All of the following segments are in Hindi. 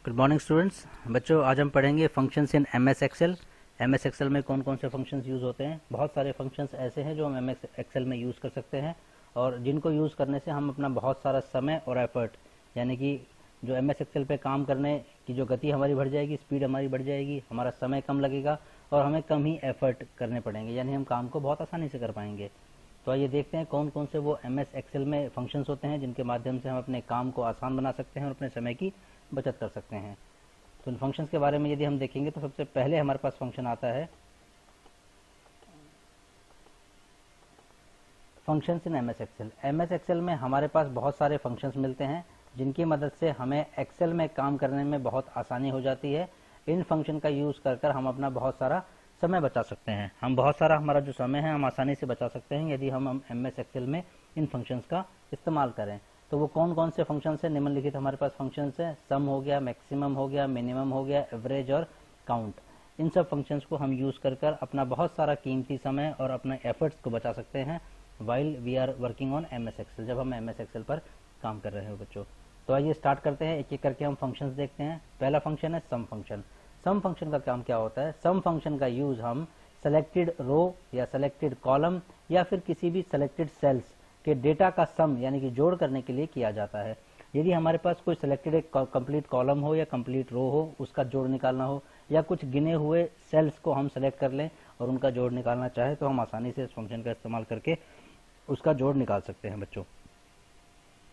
Good morning students. बच्चों, आज हम पढ़ेंगे functions in M S Excel. M S Excel में कौन कौन से फंक्शंस यूज़ होते हैं। बहुत सारे फंक्शंस ऐसे हैं जो हम एम एस एक्सेल में यूज़ कर सकते हैं और जिनको यूज़ करने से हम अपना बहुत सारा समय और एफर्ट, यानी कि जो एम एस एक्सेल पे काम करने की जो गति हमारी बढ़ जाएगी, स्पीड हमारी बढ़ जाएगी, हमारा समय कम लगेगा और हमें कम ही एफर्ट करने पड़ेंगे, यानी हम काम को बहुत आसानी से कर पाएंगे। तो आइए देखते हैं कौन कौन से वो एम एस एक्सेल में फंक्शंस होते हैं जिनके माध्यम से हम अपने काम को आसान बना सकते हैं और अपने समय की बचत कर सकते हैं। तो इन फंक्शंस के बारे में यदि हम देखेंगे तो सबसे पहले हमारे पास फंक्शन आता है functions in M S Excel. M S Excel में हमारे पास बहुत सारे फंक्शंस मिलते हैं जिनकी मदद से हमें एक्सेल में काम करने में बहुत आसानी हो जाती है। इन फंक्शन का यूज़ कर हम अपना बहुत सारा समय बचा सकते हैं। हम बहुत सारा हमारा जो समय है हम आसानी से बचा सकते हैं यदि हम एम एस एक्सेल में इन फंक्शंस का इस्तेमाल करें। तो वो कौन कौन से फंक्शंस हैं? निम्नलिखित हमारे पास फंक्शंस हैं। सम हो गया, मैक्सिमम हो गया, मिनिमम हो गया, एवरेज और काउंट। इन सब फंक्शंस को हम यूज़ कर अपना बहुत सारा कीमती समय और अपने एफर्ट्स को बचा सकते हैं while we are working on M S Excel, जब हम एम एस एक्सेल पर काम कर रहे हो बच्चों। तो आइए स्टार्ट करते हैं, एक एक करके हम फंक्शंस देखते हैं। पहला फंक्शन है सम फंक्शन। सम फंक्शन का काम क्या होता है? सम फंक्शन का यूज़ हम सेलेक्टेड रो या सेलेक्टेड कॉलम या फिर किसी भी सेलेक्टेड सेल्स के डेटा का सम यानी कि जोड़ करने के लिए किया जाता है। यदि हमारे पास कोई सिलेक्टेड एक कंप्लीट कॉलम हो या कंप्लीट रो हो, उसका जोड़ निकालना हो, या कुछ गिने हुए सेल्स को हम सेलेक्ट कर लें और उनका जोड़ निकालना चाहे तो हम आसानी से इस फंक्शन का इस्तेमाल करके उसका जोड़ निकाल सकते हैं बच्चों।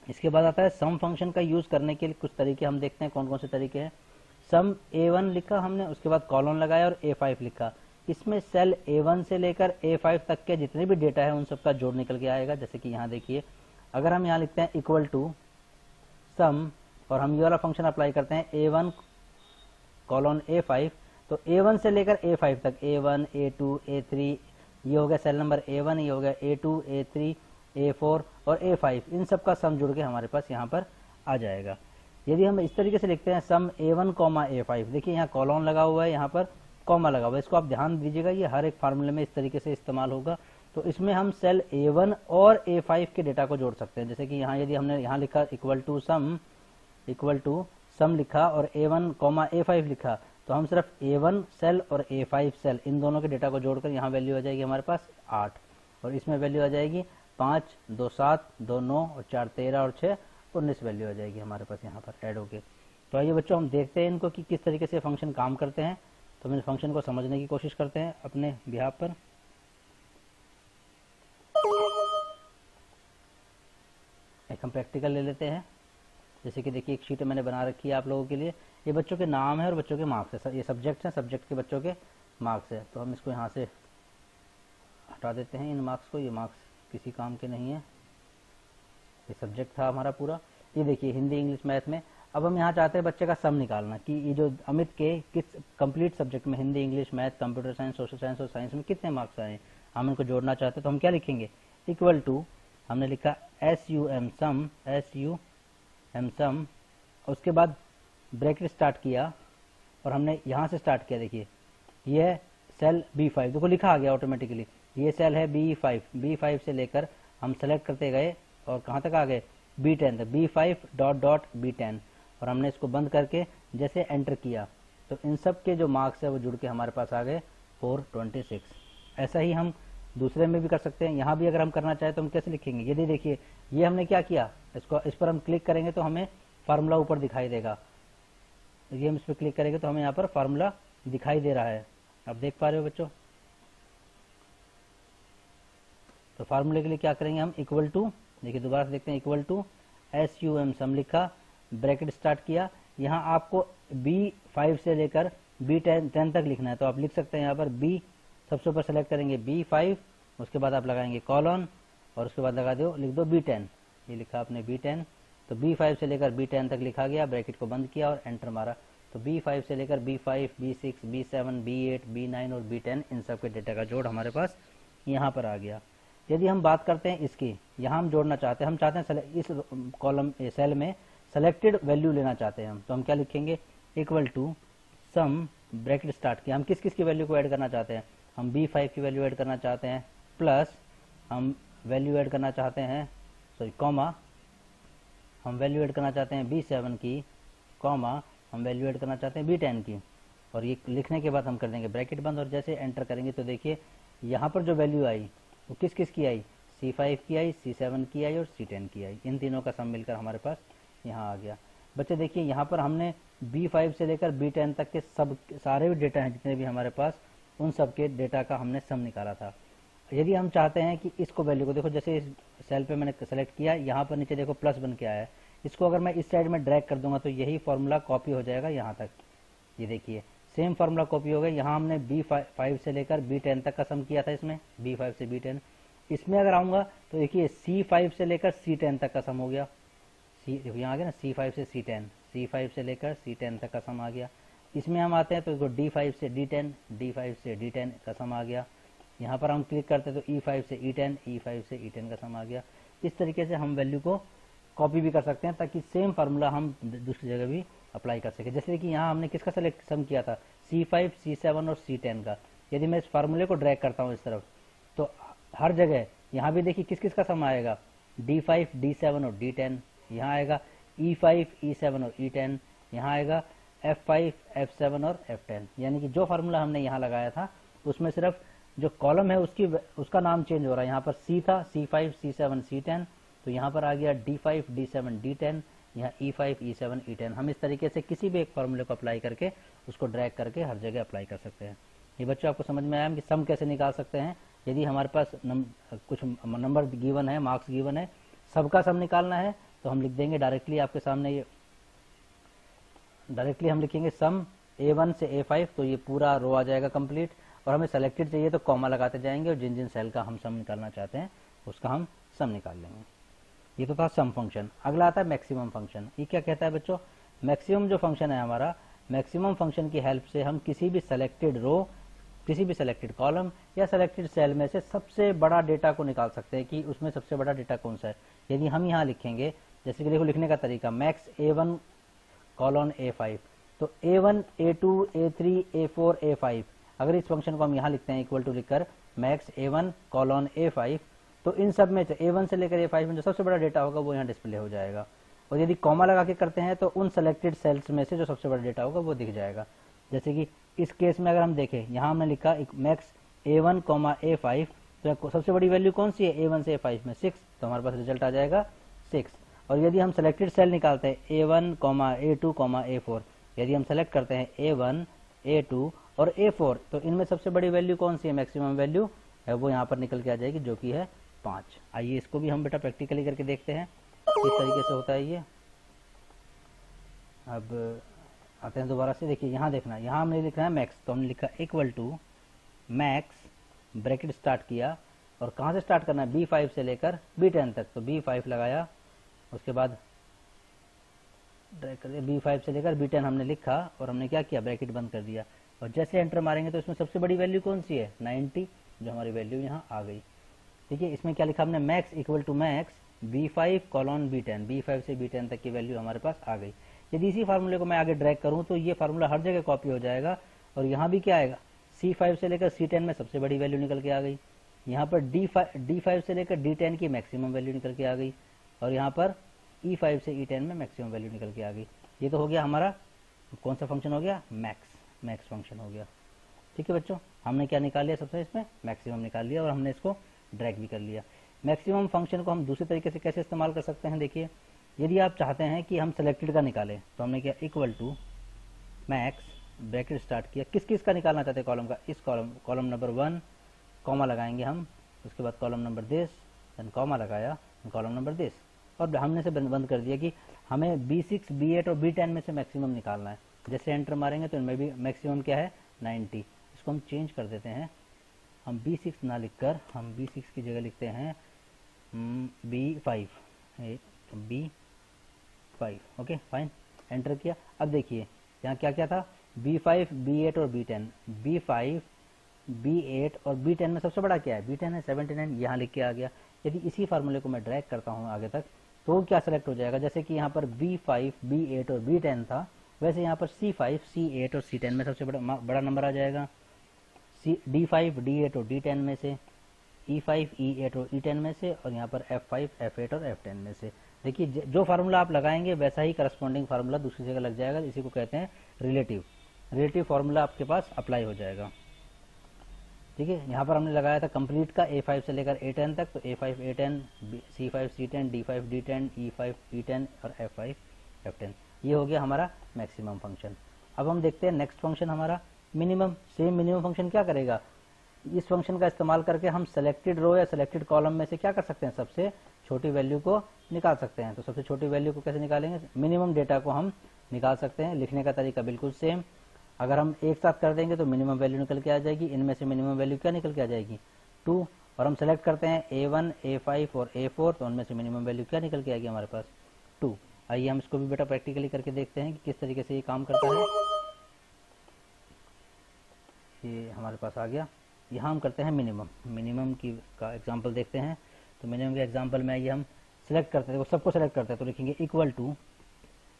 इसके बाद आता है सम फंक्शन का यूज करने के लिए कुछ तरीके हम देखते हैं। कौन कौन से तरीके हैं? सम A1 लिखा हमने, उसके बाद कॉलन लगाया और A5 लिखा। इसमें सेल A1 से लेकर A5 तक के जितने भी डेटा है उन सबका जोड़ निकल के आएगा। जैसे कि यहाँ देखिए, अगर हम यहाँ लिखते हैं इक्वल टू सम और हम ये वाला फंक्शन अप्लाई करते हैं A1 कॉलन A5, तो A1 से लेकर A5 तक, A1 A2 A3, ये हो गया सेल नंबर A1, ये हो गया A2 A3 A4 और A5, इन सब का सम जुड़ के हमारे पास यहाँ पर आ जाएगा। यदि हम इस तरीके से लिखते हैं सम A1 कॉमा A5, देखिए यहाँ कॉलन लगा हुआ है, यहाँ पर कॉमा लगा हुआ है, इसको आप ध्यान दीजिएगा, ये हर एक फार्मूले में इस तरीके से इस्तेमाल होगा। तो इसमें हम सेल A1 और A5 के डेटा को जोड़ सकते हैं। जैसे कि यहाँ यदि हमने यहाँ लिखा इक्वल टू सम लिखा और A1 कॉमा A5 लिखा, तो हम सिर्फ A1 सेल और A5 सेल इन दोनों के डेटा को जोड़कर यहाँ वैल्यू आ जाएगी हमारे पास 8, और इसमें वैल्यू आ जाएगी 5, 2 7, 2 9 और 4 13 और 6 19 वैल्यू आ जाएगी हमारे पास यहाँ पर ऐड होके। तो आइए बच्चों हम देखते हैं इनको कि किस तरीके से फंक्शन काम करते हैं। तो हम इस फंक्शन को समझने की कोशिश करते हैं अपने बिहाफ पर। एक हम प्रैक्टिकल ले लेते हैं। जैसे कि देखिए एक शीट मैंने बना रखी है आप लोगों के लिए। ये बच्चों के नाम है और बच्चों के मार्क्स है। ये सब्जेक्ट है, सब्जेक्ट के बच्चों के मार्क्स है। तो हम इसको यहाँ से हटा देते हैं इन मार्क्स को, ये मार्क्स किसी काम के नहीं है। ये सब्जेक्ट था हमारा पूरा। ये देखिए हिंदी इंग्लिश मैथ में। अब हम यहाँ चाहते हैं बच्चे का सम निकालना कि ये जो अमित के किस कंप्लीट सब्जेक्ट में, Hindi English math computer science social science और साइंस में कितने मार्क्स आए, हम इनको जोड़ना चाहते हैं। तो हम क्या लिखेंगे? इक्वल टू, हमने लिखा SUM सम, उसके बाद ब्रैकेट स्टार्ट किया और हमने यहाँ से स्टार्ट किया। देखिए ये सेल B5, देखो लिखा आ गया ऑटोमेटिकली, ये सेल है B5 से लेकर हम सेलेक्ट करते गए और कहाँ तक आ गए? B10 तक, B5 डॉट डॉट B10, और हमने इसको बंद करके जैसे एंटर किया तो इन सब के जो मार्क्स है वो जुड़ के हमारे पास आ गए 426। ऐसा ही हम दूसरे में भी कर सकते हैं। यहाँ भी अगर हम करना चाहें तो हम कैसे लिखेंगे? यदि देखिए ये हमने क्या किया, इसको इस पर हम क्लिक करेंगे तो हमें फार्मूला ऊपर दिखाई देगा। ये हम इस पर क्लिक करेंगे तो हमें यहाँ पर फार्मूला दिखाई दे रहा है, आप देख पा रहे हो बच्चों। तो फार्मूले के लिए क्या करेंगे हम? इक्वल टू, देखिए दोबारा से देखते हैं, इक्वल टू SUM सम लिखा, ब्रैकेट स्टार्ट किया। यहाँ आपको B5 से लेकर B10 तक लिखना है, तो आप लिख सकते हैं यहाँ पर B, सबसे ऊपर सेलेक्ट करेंगे B5, उसके बाद आप लगाएंगे कॉलन और उसके बाद लिख दो B10। ये लिखा आपने B10, तो B5 से लेकर B10 तक लिखा गया, ब्रैकेट को बंद किया और एंटर मारा। तो B5 से लेकर B5 B6 B7 B8 B9 और B10 इन सब के डेटा का जोड़ हमारे पास यहाँ पर आ गया। यदि हम बात करते हैं इसकी, यहाँ हम जोड़ना चाहते हैं, हम चाहते हैं इस कॉलम सेल में सेलेक्टेड वैल्यू लेना चाहते हैं हम, तो हम क्या लिखेंगे? Equal to sum, bracket start किया, हम किस किस की वैल्यू को ऐड करना चाहते हैं? हम B5 की वैल्यू ऐड करना चाहते हैं, प्लस हम वैल्यू ऐड करना चाहते हैं, सॉरी कॉमा, हम वैल्यू ऐड करना चाहते हैं B7 की, कॉमा हम वैल्यू ऐड करना चाहते हैं B10 की, और ये लिखने के बाद हम कर देंगे ब्रैकेट बंद, और जैसे एंटर करेंगे तो देखिए यहाँ पर जो वैल्यू आई वो किस किस की आई, C5 की आई, C7 की आई और C10 की आई। इन तीनों का सम मिलकर हमारे पास यहाँ आ गया। बच्चे देखिए यहाँ पर हमने B5 से लेकर B10 तक के सारे भी डेटा हैं जितने भी हमारे पास, उन सब के डेटा का हमने सम निकाला था। यदि हम चाहते हैं कि इसको वैल्यू को, देखो जैसे इस सेल पे मैंने सेलेक्ट किया, यहाँ पर नीचे देखो प्लस बन के आया है, इसको अगर मैं इस साइड में ड्रैग कर दूंगा तो यही फॉर्मूला कॉपी हो जाएगा यहाँ तक। ये देखिए सेम फार्मूला कॉपी हो गया। यहाँ हमने B5 से लेकर B10 तक का सम किया था, इसमें B5 से B10। इसमें अगर आऊँगा तो देखिए C5 से लेकर C10 तक का सम हो गया। देखो यहाँ आ गया ना, C5 से C10, C5 से लेकर C10 तक का सम आ गया। इसमें हम आते हैं तो D5 से D10, D5 से D10 का सम आ गया। यहाँ पर हम क्लिक करते हैं तो E5 से E10, E5 से E10 का सम आ गया। इस तरीके से हम वैल्यू को कॉपी भी कर सकते हैं ताकि सेम फार्मूला हम दूसरी जगह भी अप्लाई कर सके। जैसे कि यहाँ हमने किसका सेलेक्ट सम किया था, C5, C7 और C10 का। यदि मैं इस फार्मूले को ड्रैग करता हूँ इस तरफ तो हर जगह यहाँ भी देखिए किस किस का सम आएगा, D5, D7 और D10। यहाँ आएगा E5, E7 और E10। यहाँ आएगा F5, F7 और F10। यानी कि जो फार्मूला हमने यहाँ लगाया था उसमें सिर्फ जो कॉलम है उसका नाम चेंज हो रहा है। यहाँ पर C था, C5, C7, C10, तो यहाँ पर आ गया D5, D7, D10, यहाँ E5, E7, E10। हम इस तरीके से किसी भी एक फार्मूले को अप्लाई करके उसको ड्रैग करके हर जगह अप्लाई कर सकते हैं। ये बच्चों आपको समझ में आया कि सम कैसे निकाल सकते हैं। यदि हमारे पास कुछ नंबर गिवन है, मार्क्स गिवन है, सबका सम निकालना है तो हम लिख देंगे डायरेक्टली आपके सामने, ये डायरेक्टली हम लिखेंगे सम A1 से A5, तो ये पूरा रो आ जाएगा कंप्लीट। और हमें सेलेक्टेड चाहिए तो कॉमा लगाते जाएंगे और जिन जिन सेल का हम सम निकालना चाहते हैं उसका हम सम निकाल लेंगे। ये तो था सम फंक्शन। अगला आता है मैक्सिमम फंक्शन। ये क्या कहता है बच्चों, मैक्सिमम जो फंक्शन है हमारा, मैक्सिमम फंक्शन की हेल्प से हम किसी भी सेलेक्टेड रो, किसी भी सेलेक्टेड कॉलम या सेलेक्टेड सेल में से सबसे बड़ा डेटा को निकाल सकते हैं कि उसमें सबसे बड़ा डेटा कौन सा है। यदि हम यहाँ लिखेंगे, जैसे कि देखो लिखने का तरीका, मैक्स A1 कॉलन A5, तो A1, A2, A3, A4, A5, अगर इस फंक्शन को हम यहाँ लिखते हैं इक्वल टू लिखकर मैक्स A1 कॉलन A5, तो इन सब में A1 से लेकर A5 में जो सबसे बड़ा डेटा होगा वो यहाँ डिस्प्ले हो जाएगा। और यदि कॉमा लगा के करते हैं तो उन सेलेक्टेड सेल्स में से जो सबसे बड़ा डेटा होगा वो दिख जाएगा। जैसे कि इस केस में अगर हम देखें, यहाँ हमने लिखा मैक्स A1, A5, तो सबसे बड़ी वैल्यू कौन सी है, A1 से A5 में 6, तो हमारे पास रिजल्ट आ जाएगा 6। और यदि हम सेलेक्टेड सेल निकालते हैं A1, A2, A4, यदि हम सेलेक्ट करते हैं A1, A2 और A4, तो इनमें सबसे बड़ी वैल्यू कौन सी है, मैक्सिमम वैल्यू है वो यहाँ पर निकल के आ जाएगी, जो कि है 5। आइए इसको भी हम बेटा प्रैक्टिकली करके देखते हैं किस तरीके से होता है ये। अब आते हैं दोबारा से, देखिए यहाँ देखना, यहाँ हमने लिखना है मैक्स, तो हमने लिखा equal to max, bracket start किया, और कहाँ से स्टार्ट करना है, B5 से लेकर B10 तक, तो B5 लगाया, उसके बाद B5 से लेकर B10 हमने लिखा और हमने क्या किया, ब्रैकेट बंद कर दिया। और जैसे एंटर मारेंगे तो इसमें सबसे बड़ी वैल्यू कौन सी है, 90, जो हमारी वैल्यू यहाँ आ गई। ठीक है, इसमें क्या लिखा हमने, max equal to max B5 colon B10, B5 से B10 तक की वैल्यू हमारे पास आ गई। यदि इसी फार्मूले को मैं आगे ड्रैग करूं तो ये फार्मूला हर जगह कॉपी हो जाएगा, और यहाँ भी क्या आएगा, C5 से लेकर C10 में सबसे बड़ी वैल्यू निकल के आ गई, यहाँ पर D5 से लेकर D10 की मैक्सिमम वैल्यू निकल के आ गई, और यहाँ पर E5 से E10 में मैक्सिमम वैल्यू निकल के आ गई। ये तो हो गया हमारा कौन सा फंक्शन हो गया, मैक्स फंक्शन हो गया। ठीक है बच्चों, हमने क्या निकाल लिया, सबसे इसमें मैक्सिमम निकाल लिया और हमने इसको ड्रैग भी कर लिया। मैक्सिमम फंक्शन को हम दूसरे तरीके से कैसे इस्तेमाल कर सकते हैं, देखिए यदि आप चाहते हैं कि हम सेलेक्टेड का निकालें तो हमने किया equal to max, bracket start किया, किस किस का निकालना चाहते हैं कॉलम का, इस कॉलम नंबर 1, कॉमा लगाएंगे हम, उसके बाद column number this, then comma लगाया, कॉलम नंबर दिस, और हमने से बंद कर दिया कि हमें B6, B8 और B10 में से मैक्सिमम निकालना है। जैसे एंटर मारेंगे तो इनमें भी मैक्सिमम क्या है, 90। इसको हम चेंज कर देते हैं, हम B6 ना लिखकर हम B6 की जगह लिखते हैं B5, ओके फाइन, एंटर किया। अब देखिए यहाँ क्या क्या था, B5, B8 और B10, B5, B8 और B10 में सबसे बड़ा क्या है, B10 है, 79, यहाँ लिख के आ गया। यदि इसी फार्मूले को मैं ड्रैग करता हूँ आगे तक तो क्या सेलेक्ट हो जाएगा, जैसे कि यहाँ पर B5, B8 और B10 था, वैसे यहाँ पर C5, C8 और C10 में सबसे बड़ा नंबर आ जाएगा, D5, D8 और D10 में से, E5, E8 और E10 में से, और यहाँ पर F5, F8 और F10 में से। देखिए जो फार्मूला आप लगाएंगे वैसा ही करस्पॉन्डिंग फार्मूला दूसरी जगह लग जाएगा, इसी को कहते हैं रिलेटिव फार्मूला आपके पास अप्लाई हो जाएगा। ठीक है, यहाँ पर हमने लगाया था कंप्लीट का A5 से लेकर A10 तक, तो A5 A10, C5 C10, D5 D10, E5 E10 और F5 F10, ये हो गया हमारा मैक्सिमम फंक्शन। अब हम देखते हैं नेक्स्ट फंक्शन हमारा मिनिमम। सेम मिनिमम फंक्शन क्या करेगा, इस फंक्शन का इस्तेमाल करके हम सेलेक्टेड रो या सेलेक्टेड कॉलम में से क्या कर सकते हैं, सबसे छोटी वैल्यू को निकाल सकते हैं। तो सबसे छोटी वैल्यू को कैसे निकालेंगे, मिनिमम डेटा को हम निकाल सकते हैं। लिखने का तरीका बिल्कुल सेम, अगर हम एक साथ कर देंगे तो मिनिमम वैल्यू निकल के आ जाएगी। इनमें से मिनिमम वैल्यू क्या निकल के आ जाएगी, 2, और हम सेलेक्ट करते हैं A1 A5 और A4, तो उनमें से मिनिमम वैल्यू क्या निकल के आएगी हमारे पास, 2। आइए हम इसको भी बेटा प्रैक्टिकली करके देखते हैं कि किस तरीके से ये काम करता है। ये हमारे पास आ गया, यहाँ हम करते हैं मिनिमम की का एग्जांपल देखते हैं। तो मिनिमम के एग्जांपल में ये हम सेलेक्ट करते हैं, वो सबको सेलेक्ट करते हैं, तो लिखेंगे equal to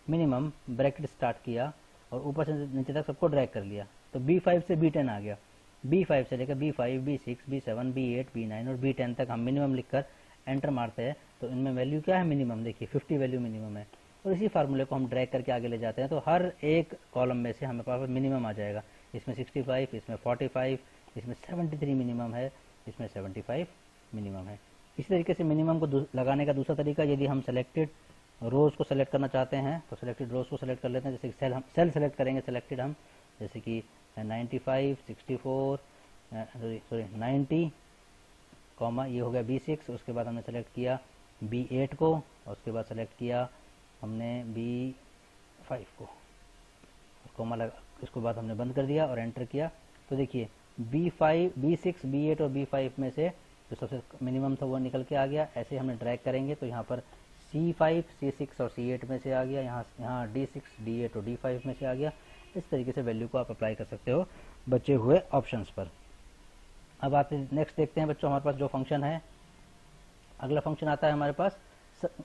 minimum, bracket start किया और ऊपर से नीचे तक सबको ड्रैग कर लिया। तो B5 से B10 आ गया, B5 से लेकर B5 B6 B7 B8 B9 और B10 तक हम मिनिमम लिखकर एंटर मारते हैं। तो इनमें वैल्यू क्या है, मिनिमम, देखिए 50 वैल्यू मिनिमम है। और इसी फार्मूले को हम ड्रैग करके आगे ले जाते हैं, तो हर एक कॉलम में से हमें पास मिनिमम आ जाएगा। इसमें 65, इसमें 45, इसमें 73 मिनिमम है, इसमें 75 मिनिमम है। इसी तरीके से मिनिमम को लगाने का दूसरा तरीका, यदि हम सेलेक्टेड रोज को सेलेक्ट करना चाहते हैं तो सेलेक्टेड रोज को सेलेक्ट कर लेते हैं। जैसे कि सेल सेलेक्ट करेंगे सेलेक्टेड हम, जैसे कि 95 64 90 कॉमा, ये हो गया B6। उसके बाद हमने सेलेक्ट किया B8 को, और उसके बाद सेलेक्ट किया हमने B5 को, कॉमा लगा, इसको बाद हमने बंद कर दिया और एंटर किया। तो देखिए B5 B6 B8 और B5 में से जो सबसे मिनिमम था वो निकल के आ गया। ऐसे हमने ड्रैग करेंगे तो यहाँ पर C5 C6 और C8 में से आ गया, यहाँ D6 D8 और D5 में से आ गया। इस तरीके से वैल्यू को आप अप्लाई कर सकते हो बचे हुए ऑप्शंस पर। अब आते नेक्स्ट देखते हैं बच्चों, हमारे पास जो फंक्शन है, अगला फंक्शन आता है हमारे पास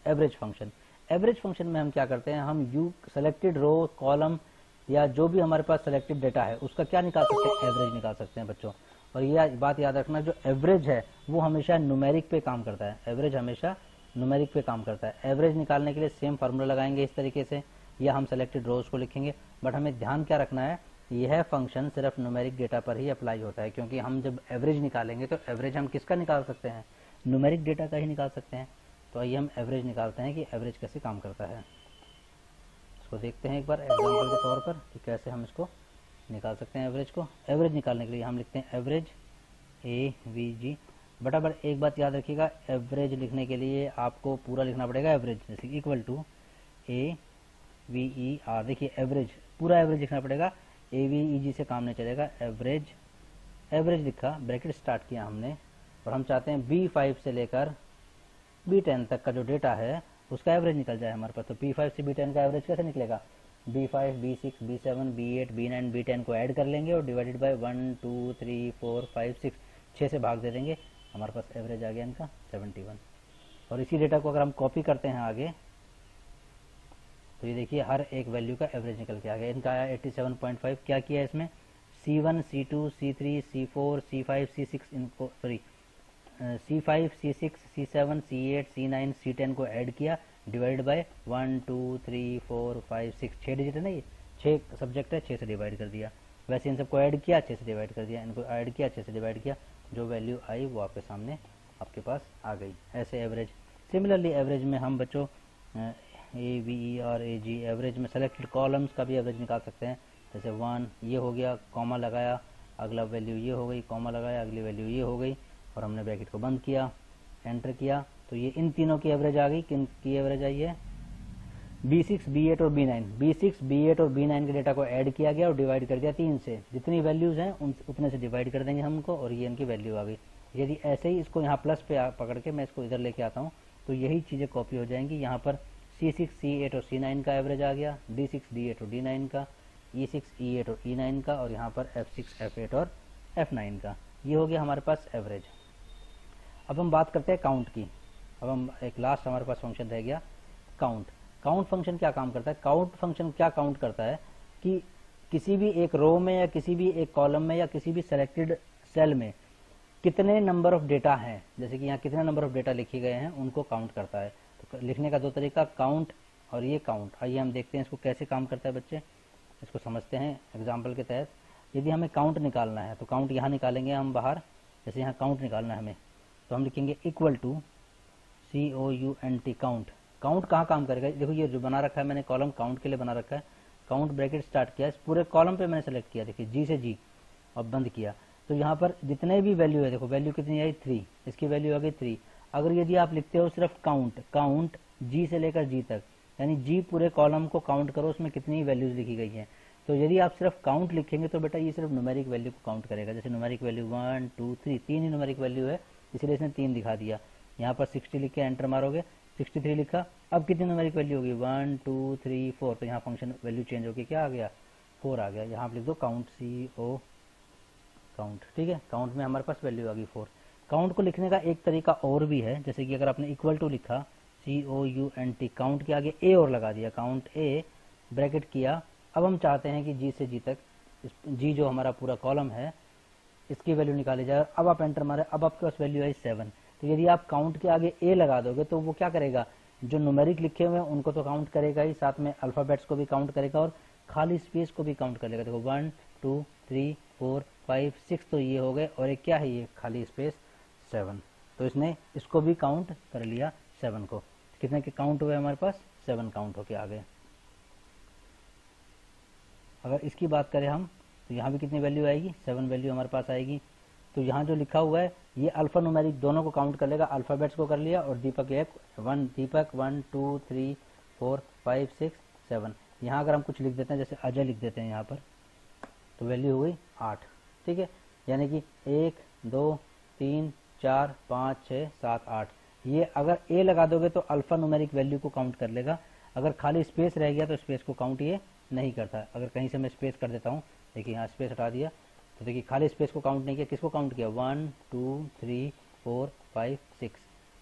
एवरेज फंक्शन। एवरेज फंक्शन में हम क्या करते हैं, हम यू सेलेक्टेड रो कॉलम या जो भी हमारे पास सेलेक्टेड डेटा है उसका क्या निकाल सकते हैं, एवरेज निकाल सकते हैं बच्चों। और ये बात याद रखना, जो एवरेज है वो हमेशा न्यूमेरिक पे काम करता है, एवरेज हमेशा न्यूमेरिक पे काम करता है। एवरेज निकालने के लिए सेम फार्मूला लगाएंगे इस तरीके से, या हम सेलेक्टेड रोज को लिखेंगे। बट हमें ध्यान क्या रखना है, यह फंक्शन सिर्फ न्यूमेरिक डेटा पर ही अप्लाई होता है, क्योंकि हम जब एवरेज निकालेंगे तो एवरेज हम किसका निकाल सकते हैं, न्यूमेरिक डेटा का ही निकाल सकते हैं। तो आइए हम एवरेज निकालते हैं कि एवरेज कैसे काम करता है। इसको देखते हैं एक बार एग्जाम्पल के तौर पर कि कैसे हम इसको निकाल सकते हैं एवरेज को। एवरेज निकालने के लिए हम लिखते हैं एवरेज AVG। बराबर एक बात याद रखिएगा, एवरेज लिखने के लिए आपको पूरा लिखना पड़ेगा एवरेज, जैसे इक्वल टू AVER। देखिए एवरेज, पूरा एवरेज लिखना पड़ेगा, AVEG से काम नहीं चलेगा। एवरेज लिखा, ब्रैकेट स्टार्ट किया हमने, और हम चाहते हैं B5 से लेकर B10 तक का जो डेटा है उसका एवरेज निकल जाए हमारे पास। तो B5 से B10 का एवरेज कैसे निकलेगा, B5 B6 B7 B8 B9 B10 को ऐड कर लेंगे और डिवाइडेड बाय 1 2 3 4 5 6, 6 से भाग दे देंगे, हमारे पास एवरेज आ गया इनका 71। और इसी डेटा को अगर हम कॉपी करते हैं आगे, तो ये देखिए हर एक वैल्यू का एवरेज निकल के आ गया। इनका आया 87.5। क्या किया है इसमें, C1 C2 C3 C4 C5 C6 इनको C5 C6 C7 C8 C9 C10 को ऐड किया, डिवाइड बाय 1 2 3 4 5 6, 6 डिजिट है ना, ये 6 सब्जेक्ट है, 6 से डिवाइड कर दिया। वैसे इन सबको ऐड किया, 6 से डिवाइड कर दिया, इनको ऐड किया, 6 से डिवाइड किया, जो वैल्यू आई वो आपके सामने आपके पास आ गई। ऐसे एवरेज, सिमिलरली एवरेज में हम बच्चों AVER AG एवरेज में सेलेक्टेड कॉलम्स का भी एवरेज निकाल सकते हैं। जैसे 1 ये हो गया, कॉमा लगाया, अगला वैल्यू ये हो गई, कॉमा लगाया, अगली वैल्यू ये हो गई, और हमने ब्रैकेट को बंद किया, एंटर किया, तो ये इन तीनों की एवरेज आ गई। किन की एवरेज आई है, B6 B8 और B9। B6 B8 और B9 के डेटा को ऐड किया गया और डिवाइड कर दिया 3 से, जितनी वैल्यूज हैं उतने से डिवाइड कर देंगे हमको, और ये इनकी वैल्यू आ गई। यदि ऐसे ही इसको यहाँ प्लस पे पकड़ के मैं इसको इधर लेके आता हूँ तो यही चीज़ें कॉपी हो जाएंगी। यहाँ पर C6 C8 और C9 का एवरेज आ गया, D6 D8 और D9 का, E6 E8 और E9 का, और यहाँ पर F6 F8 और F9 का। ये हो गया हमारे पास एवरेज। अब हम बात करते हैं काउंट की। अब हम एक लास्ट हमारे पास फंक्शन रह गया काउंट। काउंट फंक्शन क्या काम करता है, काउंट फंक्शन क्या काउंट करता है कि किसी भी एक रो में या किसी भी एक कॉलम में या किसी भी सेलेक्टेड सेल में कितने नंबर ऑफ डेटा हैं, जैसे कि यहाँ कितने नंबर ऑफ डेटा लिखे गए हैं उनको काउंट करता है। तो लिखने का दो तरीका, काउंट और ये काउंट। आइए हम देखते हैं इसको कैसे काम करता है बच्चे, इसको समझते हैं एग्जाम्पल के तहत। यदि हमें काउंट निकालना है तो काउंट यहाँ निकालेंगे हम बाहर, जैसे यहाँ काउंट निकालना है हमें, तो हम लिखेंगे equal to COUNT count. Count कहाँ काम करेगा, देखो ये जो बना रखा है मैंने कॉलम काउंट के लिए बना रखा है, काउंट ब्रैकेट स्टार्ट किया, इस पूरे कॉलम पे मैंने सेलेक्ट किया, देखिए G से G और बंद किया। तो यहाँ पर जितने भी वैल्यू है, देखो वैल्यू कितनी आई 3, इसकी वैल्यू आ गई 3। अगर यदि आप लिखते हो सिर्फ काउंट, काउंट G से लेकर G तक, यानी G पूरे कॉलम को काउंट करो उसमें कितनी वैल्यूज लिखी गई हैं, तो यदि आप सिर्फ काउंट लिखेंगे तो बेटा ये सिर्फ न्यूमेरिक वैल्यू को काउंट करेगा। जैसे न्यूमेरिक वैल्यू 1 2 3, 3 ही न्यूमेरिक वैल्यू है इसलिए इसने 3 दिखा दिया। यहाँ पर 60 लिख के एंटर मारोगे, 63 लिखा, अब कितनी न्यूमेरिक वैल्यू होगी 1 2 3 4, तो यहाँ फंक्शन वैल्यू चेंज होगी, क्या आ गया 4 आ गया। यहाँ आप लिख दो काउंट CO काउंट, ठीक है, काउंट में हमारे पास वैल्यू आ गई 4। काउंट को लिखने का एक तरीका और भी है, जैसे कि अगर आपने इक्वल टू लिखा COUNT, काउंट के आगे A और लगा दिया, काउंट A ब्रैकेट किया। अब हम चाहते हैं कि G से G तक, G जो हमारा पूरा कॉलम है इसकी वैल्यू निकाली जाए। अब आप एंटर मारे, अब आपके पास वैल्यू आई 7। तो यदि आप काउंट के आगे A लगा दोगे तो वो क्या करेगा, जो न्यूमेरिक लिखे हुए हैं उनको तो काउंट करेगा ही, साथ में अल्फ़ाबेट्स को भी काउंट करेगा और खाली स्पेस को भी काउंट कर लेगा। देखो 1 2 3 4 5 6, तो ये हो गए, और एक क्या है ये खाली स्पेस 7, तो इसने इसको भी काउंट कर लिया 7 को। कितने के काउंट हुए हमारे पास 7 काउंट होके आ गए। अगर इसकी बात करें हम तो यहाँ भी कितनी वैल्यू आएगी 7 वैल्यू हमारे पास आएगी। तो यहाँ जो लिखा हुआ है ये अल्फा न्यूमेरिक दोनों को काउंट कर लेगा, अल्फ़ाबेट्स को कर लिया और दीपक 1 2 3 4 5 6 7। यहाँ अगर हम कुछ लिख देते हैं, जैसे अजय लिख देते हैं यहाँ पर, तो वैल्यू हो गई 8, ठीक है, यानी कि 1 2 3 4 5 6 7 8। ये अगर A लगा दोगे तो अल्फा न्यूमेरिक वैल्यू को काउंट कर लेगा, अगर खाली स्पेस रह गया तो स्पेस को काउंट ये नहीं करता। अगर कहीं से मैं स्पेस कर देता हूँ, देखिए यहाँ स्पेस हटा दिया, तो देखिए खाली स्पेस को काउंट नहीं किया, किसको काउंट किया 1 2 3 4 5 6,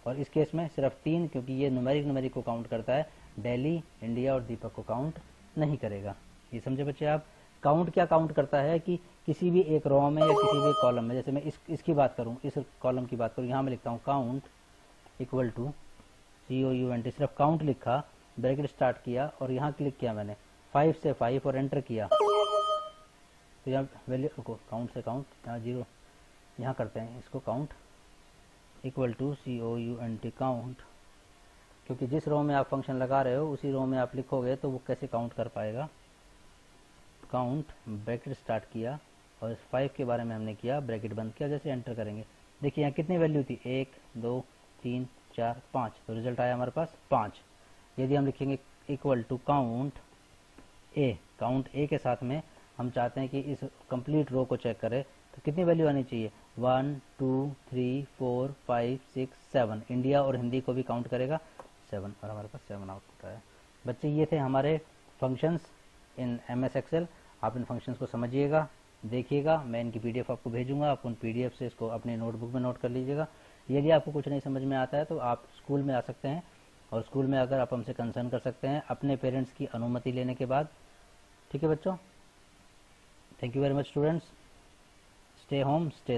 और इस केस में सिर्फ 3, क्योंकि ये न्यूमेरिक को काउंट करता है, दिल्ली, इंडिया और दीपक को काउंट नहीं करेगा। ये समझे बच्चे आप। काउंट क्या काउंट करता है कि किसी भी एक रो में या किसी भी कॉलम में, जैसे मैं इसकी बात करूँ, इस कॉलम की बात करूँ, यहाँ मैं लिखता हूँ काउंट इक्वल टू COUNT, सिर्फ काउंट लिखा, ब्रैकेट स्टार्ट किया और यहाँ क्लिक किया मैंने 5 से 5 और एंटर किया, तो यहाँ वैल्यू को काउंट से काउंट, यहाँ 0, यहाँ करते हैं इसको count equal to COUNT count, क्योंकि जिस रो में आप फंक्शन लगा रहे हो उसी रो में आप लिखोगे तो वो कैसे काउंट कर पाएगा। काउंट ब्रैकेट स्टार्ट किया और इस 5 के बारे में हमने किया, ब्रैकेट बंद किया, जैसे एंटर करेंगे देखिए यहाँ कितनी वैल्यू थी 1 2 3 4 5, तो रिजल्ट आया हमारे पास 5। यदि हम लिखेंगे इक्वल टू काउंट A के साथ में हम चाहते हैं कि इस कंप्लीट रो को चेक करें तो कितनी वैल्यू आनी चाहिए 1 2 3 4 5 6 7, इंडिया और हिंदी को भी काउंट करेगा 7, और हमारे पास 7 आउटपुट है। बच्चे ये थे हमारे फंक्शंस इन MS एक्सेल। आप इन फंक्शंस को समझिएगा, देखिएगा, मैं इनकी PDF आपको भेजूंगा, आप उन PDF से इसको अपने नोटबुक में नोट कर लीजिएगा। यदि आपको कुछ नहीं समझ में आता है तो आप स्कूल में आ सकते हैं, और स्कूल में अगर आप हमसे कंसर्न कर सकते हैं अपने पेरेंट्स की अनुमति लेने के बाद। ठीक है बच्चों, thank you very much students, stay home stay